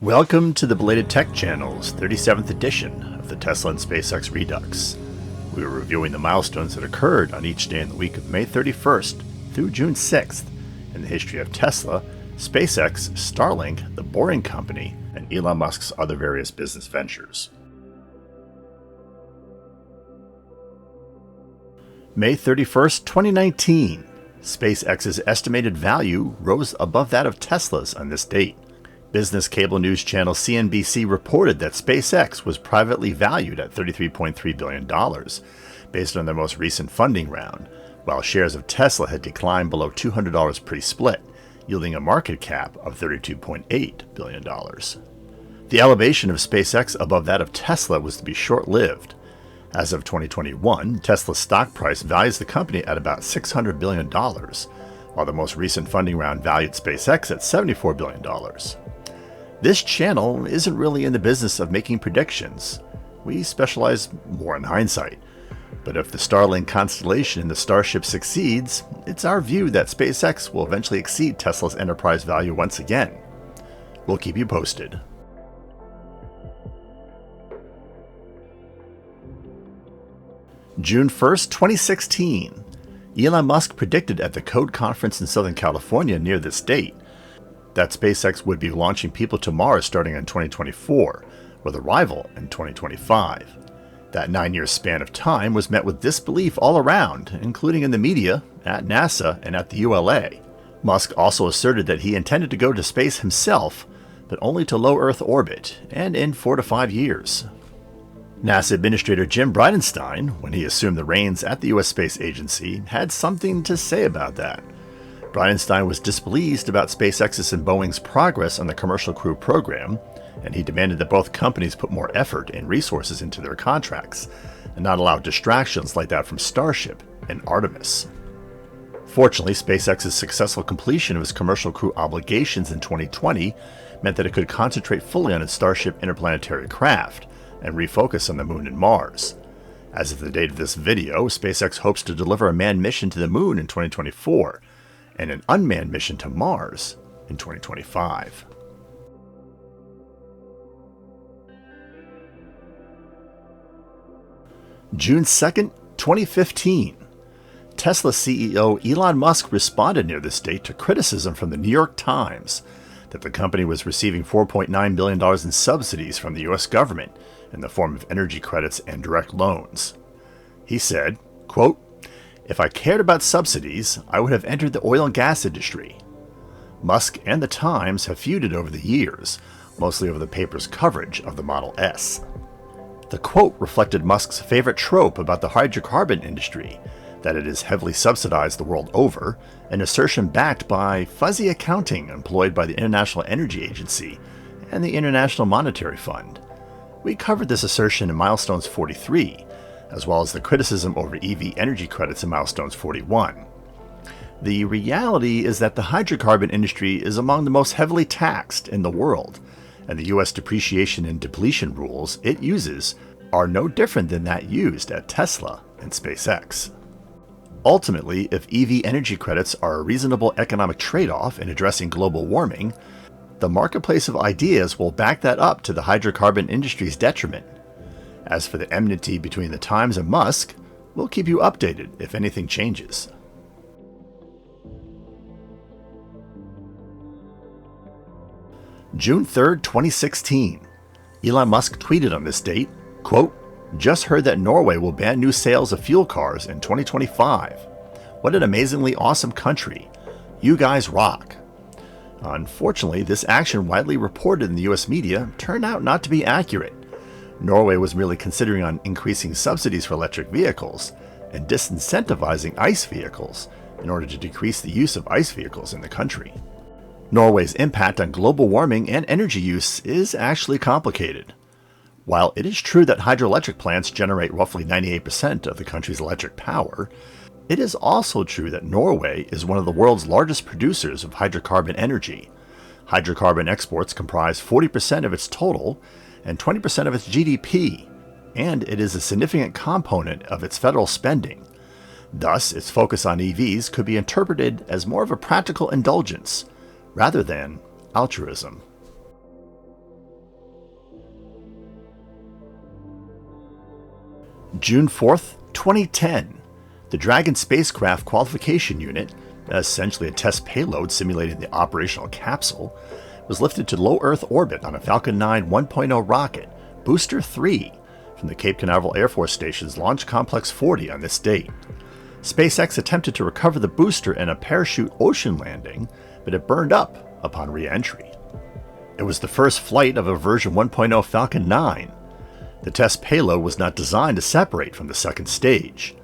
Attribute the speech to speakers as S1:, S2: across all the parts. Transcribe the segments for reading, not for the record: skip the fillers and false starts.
S1: Welcome to the Belated Tech Channel's 37th edition of the Tesla and SpaceX Redux. We are reviewing the milestones that occurred on each day in the week of May 31st through June 6th in the history of Tesla, SpaceX, Starlink, The Boring Company, and Elon Musk's other various business ventures. May 31st, 2019. SpaceX's estimated value rose above that of Tesla's on this date. Business cable news channel CNBC reported that SpaceX was privately valued at $33.3 billion, based on their most recent funding round, while shares of Tesla had declined below $200 pre-split, yielding a market cap of $32.8 billion. The elevation of SpaceX above that of Tesla was to be short-lived. As of 2021, Tesla's stock price values the company at about $600 billion, while the most recent funding round valued SpaceX at $74 billion. This channel isn't really in the business of making predictions. We specialize more in hindsight. But if the Starlink constellation in the Starship succeeds, it's our view that SpaceX will eventually exceed Tesla's enterprise value once again. We'll keep you posted. June 1st, 2016. Elon Musk predicted at the Recode conference in Southern California near this date that SpaceX would be launching people to Mars starting in 2024, with arrival in 2025. That 9-year span of time was met with disbelief all around, including in the media, at NASA, and at the ULA. Musk also asserted that he intended to go to space himself, but only to low Earth orbit, and in 4 to 5 years. NASA Administrator Jim Bridenstine, when he assumed the reins at the U.S. Space Agency, had something to say about that. Bridenstine was displeased about SpaceX's and Boeing's progress on the Commercial Crew program, and he demanded that both companies put more effort and resources into their contracts, and not allow distractions like that from Starship and Artemis. Fortunately, SpaceX's successful completion of its Commercial Crew obligations in 2020 meant that it could concentrate fully on its Starship interplanetary craft, and refocus on the Moon and Mars. As of the date of this video, SpaceX hopes to deliver a manned mission to the Moon in 2024, and an unmanned mission to Mars in 2025. June 2nd, 2015. Tesla CEO Elon Musk responded near this date to criticism from the New York Times that the company was receiving $4.9 billion in subsidies from the U.S. government in the form of energy credits and direct loans. He said, quote, "If I cared about subsidies, I would have entered the oil and gas industry." Musk and the Times have feuded over the years, mostly over the paper's coverage of the Model S. The quote reflected Musk's favorite trope about the hydrocarbon industry, that it is heavily subsidized the world over, an assertion backed by fuzzy accounting employed by the International Energy Agency and the International Monetary Fund. We covered this assertion in Milestones 43, as well as the criticism over EV energy credits in Milestones 41. The reality is that the hydrocarbon industry is among the most heavily taxed in the world, and the U.S. depreciation and depletion rules it uses are no different than that used at Tesla and SpaceX. Ultimately, if EV energy credits are a reasonable economic trade-off in addressing global warming, the marketplace of ideas will back that up to the hydrocarbon industry's detriment. As for the enmity between the Times and Musk, we'll keep you updated if anything changes. June 3rd, 2016. Elon Musk tweeted on this date, quote, "Just heard that Norway will ban new sales of fuel cars in 2025. What an amazingly awesome country. You guys rock." Unfortunately, this action widely reported in the US media turned out not to be accurate. Norway was merely considering on increasing subsidies for electric vehicles and disincentivizing ICE vehicles in order to decrease the use of ICE vehicles in the country. Norway's impact on global warming and energy use is actually complicated. While it is true that hydroelectric plants generate roughly 98% of the country's electric power, it is also true that Norway is one of the world's largest producers of hydrocarbon energy. Hydrocarbon exports comprise 40% of its total and 20% of its GDP, and it is a significant component of its federal spending. Thus, its focus on EVs could be interpreted as more of a practical indulgence rather than altruism. June 4th, 2010. The Dragon spacecraft qualification unit, essentially a test payload simulating the operational capsule, was lifted to low Earth orbit on a Falcon 9 1.0 rocket, Booster 3, from the Cape Canaveral Air Force Station's Launch Complex 40 on this date. SpaceX attempted to recover the booster in a parachute ocean landing, but it burned up upon re-entry. It was the first flight of a version 1.0 Falcon 9. The test payload was not designed to separate from the second stage.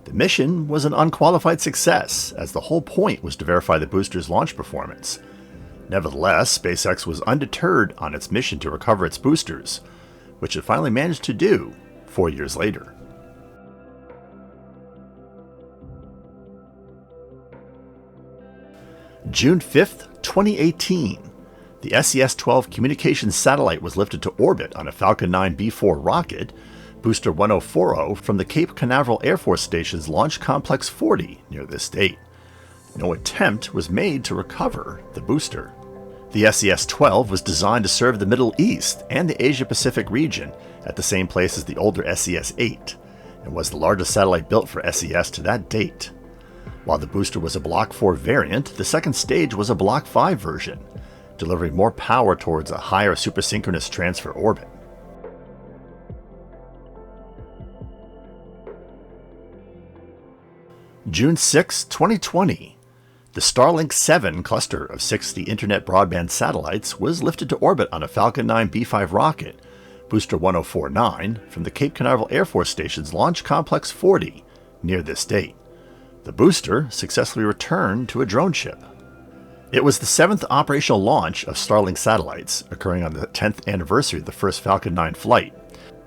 S1: The mission was an unqualified success, as the whole point was to verify the booster's launch performance. Nevertheless, SpaceX was undeterred on its mission to recover its boosters, which it finally managed to do 4 years later. June 5th, 2018. The SES-12 communications satellite was lifted to orbit on a Falcon 9 B4 rocket, Booster 1040, from the Cape Canaveral Air Force Station's Launch Complex 40 near this date. No attempt was made to recover the booster. The SES-12 was designed to serve the Middle East and the Asia-Pacific region at the same place as the older SES-8, and was the largest satellite built for SES to that date. While the booster was a Block 4 variant, the second stage was a Block 5 version, delivering more power towards a higher supersynchronous transfer orbit. June 6, 2020. The Starlink 7 cluster of 60 internet broadband satellites was lifted to orbit on a Falcon 9 B5 rocket, Booster 1049, from the Cape Canaveral Air Force Station's Launch Complex 40 near this date. The booster successfully returned to a drone ship. It was the 7th operational launch of Starlink satellites, occurring on the 10th anniversary of the first Falcon 9 flight.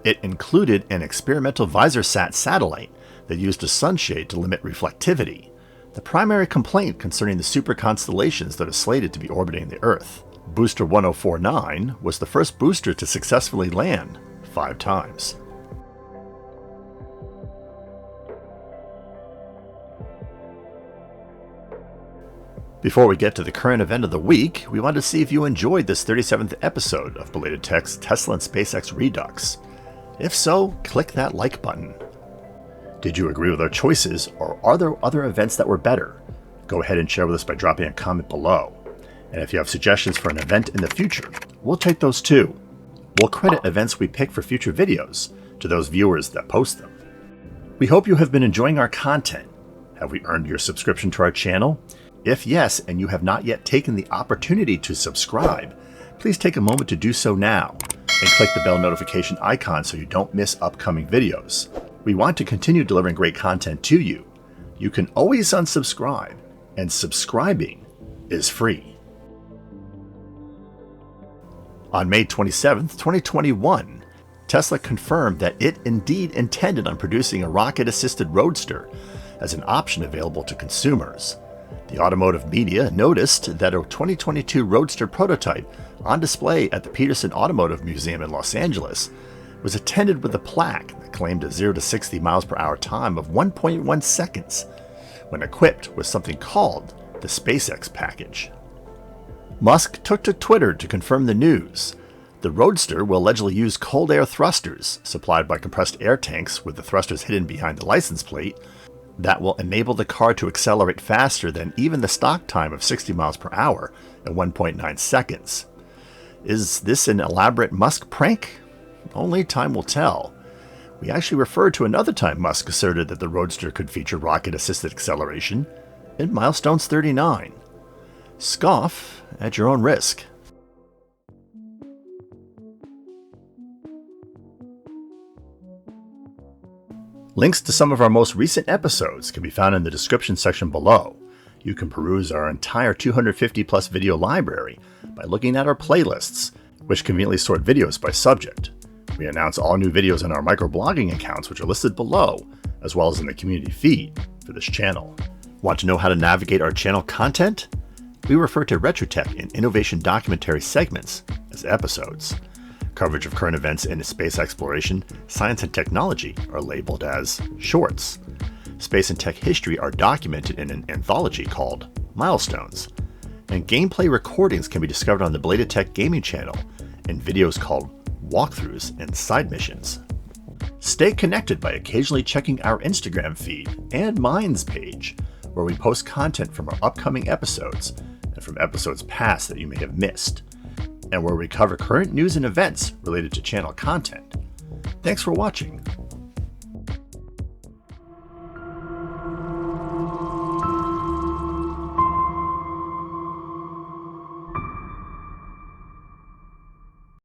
S1: It included an experimental VisorSat satellite that used a sunshade to limit reflectivity, the primary complaint concerning the super constellations that are slated to be orbiting the Earth. Booster 1049 was the first booster to successfully land 5 times. Before we get to the current event of the week, we want to see if you enjoyed this 37th episode of Belated Tech's Tesla and SpaceX Redux. If so, click that like button. Did you agree with our choices, or are there other events that were better? Go ahead and share with us by dropping a comment below. And if you have suggestions for an event in the future, we'll take those too. We'll credit events we pick for future videos to those viewers that post them. We hope you have been enjoying our content. Have we earned your subscription to our channel? If yes, and you have not yet taken the opportunity to subscribe, please take a moment to do so now, and click the bell notification icon so you don't miss upcoming videos. We want to continue delivering great content to you. You can always unsubscribe, and subscribing is free. On May 27, 2021, Tesla confirmed that it indeed intended on producing a rocket-assisted Roadster as an option available to consumers. The automotive media noticed that a 2022 Roadster prototype on display at the Peterson Automotive Museum in Los Angeles was attended with a plaque that claimed a 0 to 60 miles per hour time of 1.1 seconds when equipped with something called the SpaceX package. Musk took to Twitter to confirm the news. The Roadster will allegedly use cold air thrusters supplied by compressed air tanks with the thrusters hidden behind the license plate that will enable the car to accelerate faster than even the stock time of 60 miles per hour at 1.9 seconds. Is this an elaborate Musk prank? Only time will tell. We actually referred to another time Musk asserted that the Roadster could feature rocket-assisted acceleration in Milestones 39. Scoff at your own risk. Links to some of our most recent episodes can be found in the description section below. You can peruse our entire 250 plus video library by looking at our playlists, which conveniently sort videos by subject. We announce all new videos on our microblogging accounts, which are listed below, as well as in the community feed for this channel. Want to know how to navigate our channel content? We refer to Retrotech and innovation documentary segments as episodes. Coverage of current events in space exploration, science and technology are labeled as shorts. Space and tech history are documented in an anthology called Milestones. And gameplay recordings can be discovered on the Belated Tech gaming channel in videos called walkthroughs and side missions. Stay connected by occasionally checking our Instagram feed and Minds page, where we post content from our upcoming episodes and from episodes past that you may have missed, and where we cover current news and events related to channel content. Thanks for watching.